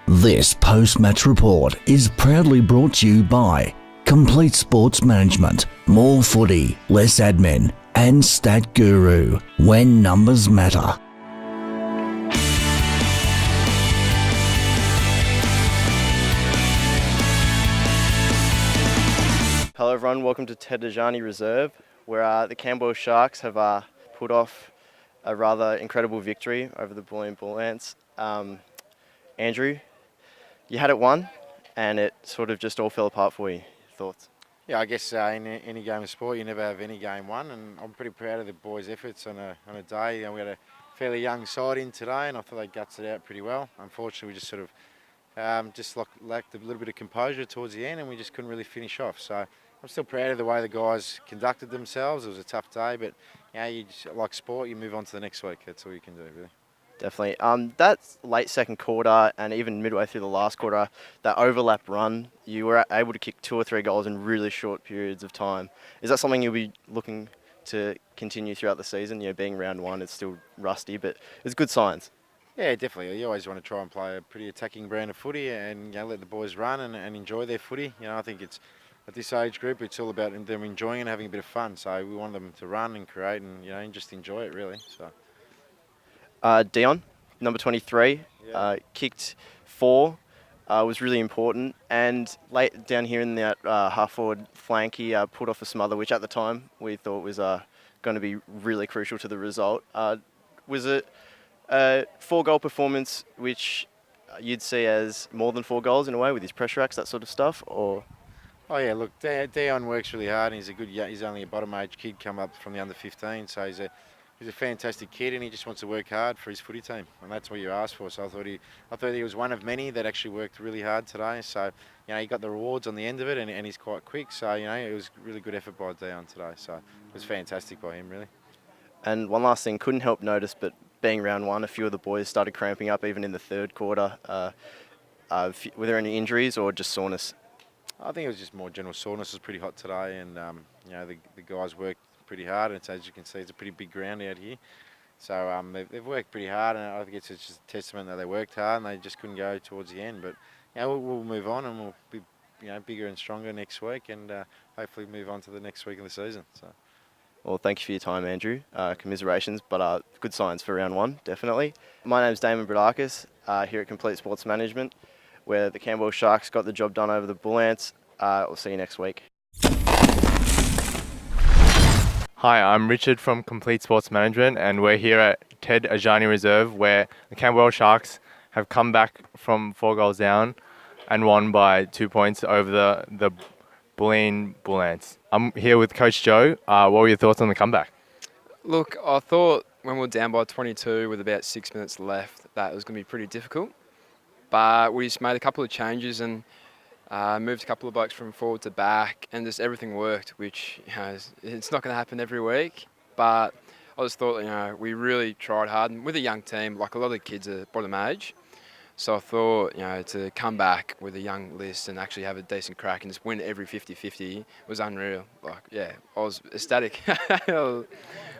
This post-match report is proudly brought to you by Complete Sports Management, more footy, less admin, and Stat Guru, when numbers matter. Hello everyone, welcome to Ted Dejani Reserve, where the Camberwell Sharks have put off a rather incredible victory over the Bulleen Bullants. Andrew, you had it won, and it sort of just all fell apart for you. Thoughts? Yeah, I guess in any game of sport, you never have any game won, and I'm pretty proud of the boys' efforts on a day. We had a fairly young side in today, and I thought they gutsed it out pretty well. Unfortunately, we just sort of lacked a little bit of composure towards the end, and we just couldn't really finish off. So I'm still proud of the way the guys conducted themselves. It was a tough day, but you just, like sport, you move on to the next week. That's all you can do, really. Definitely. That late second quarter and even midway through the last quarter, that overlap run, you were able to kick 2 or 3 goals in really short periods of time. Is that something you'll be looking to continue throughout the season? You know, being round one, it's still rusty, but it's good signs. Yeah, definitely. You always want to try and play a pretty attacking brand of footy and let the boys run and enjoy their footy. I think it's at this age group, it's all about them enjoying and having a bit of fun. So we want them to run and create and just enjoy it, really. So. Dion, number 23, kicked 4, was really important. And late down here in that half-forward flank, he pulled off a smother, which at the time we thought was going to be really crucial to the result. Was it a 4-goal performance, which you'd see as more than 4 goals in a way with his pressure acts, that sort of stuff, or? Oh yeah, look, Dion works really hard, and he's only a bottom-age kid come up from the under-15, so he's a fantastic kid, and he just wants to work hard for his footy team, and that's what you asked for. So I thought he was one of many that actually worked really hard today. So he got the rewards on the end of it, and he's quite quick. So it was really good effort by Dion today. So it was fantastic by him, really. And one last thing, couldn't help notice, but being round one, a few of the boys started cramping up even in the third quarter. Were there any injuries or just soreness? I think it was just more general soreness. It was pretty hot today, and the guys worked pretty hard, and as you can see, it's a pretty big ground out here. So they've worked pretty hard, and I think it's just a testament that they worked hard and they just couldn't go towards the end. But we'll move on, and we'll be bigger and stronger next week, and hopefully move on to the next week of the season. So. Well, thank you for your time, Andrew. Commiserations, but good signs for round one, definitely. My name's Damon Bradakis, here at Complete Sports Management, where the Camberwell Sharks got the job done over the Bullants. We'll see you next week. Hi, I'm Richard from Complete Sports Management, and we're here at Ted Dejani Reserve, where the Camberwell Sharks have come back from 4 goals down and won by 2 points over the Bulleen Bullants. I'm here with Coach Joe. What were your thoughts on the comeback? Look, I thought when we were down by 22 with about 6 minutes left, that it was going to be pretty difficult. But we just made a couple of changes and moved a couple of blokes from forward to back, and just everything worked, which it's not going to happen every week. But I just thought, we really tried hard, and with a young team, like a lot of the kids are bottom age. So I thought, to come back with a young list and actually have a decent crack and just win every 50-50 was unreal. I was ecstatic. It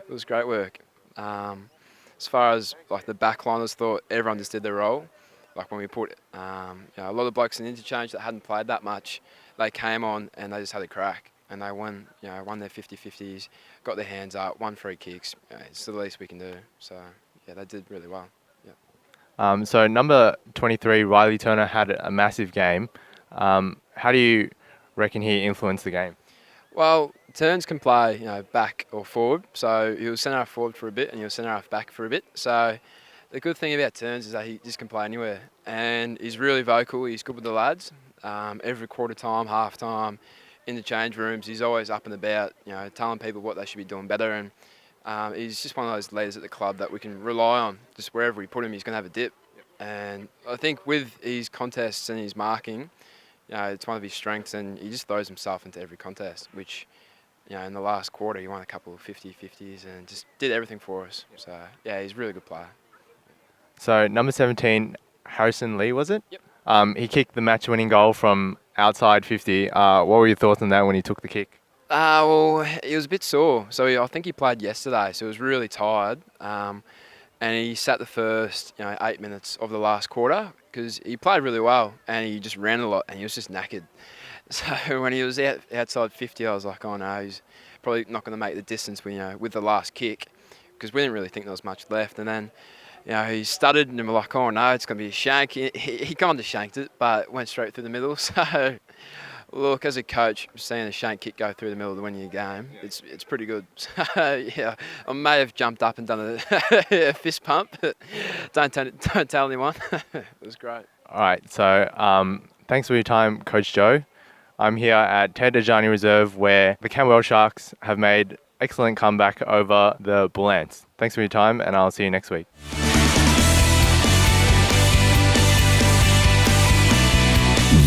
was great work. As far as the back line, I just thought everyone just did their role. Like when we put a lot of blokes in interchange that hadn't played that much, they came on and they just had a crack, and they won their 50-50s, got their hands up, won free kicks. It's the least we can do. So they did really well. Yep. So number 23, Riley Turner, had a massive game. How do you reckon he influenced the game? Well, Turns can play back or forward. So he was centre half forward for a bit, and he was centre half back for a bit. So the good thing about Turns is that he just can play anywhere, and he's really vocal. He's good with the lads. Every quarter time, half time, in the change rooms, he's always up and about, telling people what they should be doing better. And he's just one of those leaders at the club that we can rely on. Just wherever we put him, he's going to have a dip. Yep. And I think with his contests and his marking, it's one of his strengths, and he just throws himself into every contest, which, in the last quarter, he won a couple of 50-50s and just did everything for us. Yep. So, he's a really good player. So number 17, Harrison Lee, was it? Yep. He kicked the match-winning goal from outside 50. What were your thoughts on that when he took the kick? Well, he was a bit sore. So I think he played yesterday, so he was really tired. And he sat the first 8 minutes of the last quarter. because he played really well and he just ran a lot and he was just knackered. So when he was outside 50, I was like, oh no, he's probably not going to make the distance with the last kick, because we didn't really think there was much left. And then he stuttered and we're like, oh no, it's going to be a shank. He kind of shanked it, but went straight through the middle. So look, as a coach, seeing a shank kick go through the middle to win your game, it's pretty good. So, yeah, I may have jumped up and done a fist pump, but don't tell anyone. It was great. All right, so thanks for your time, Coach Joe. I'm here at Ted Ajani Reserve, where the Camberwell Sharks have made excellent comeback over the Bulleen. Thanks for your time, and I'll see you next week.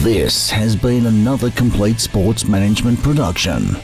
This has been another Complete Sports Management production.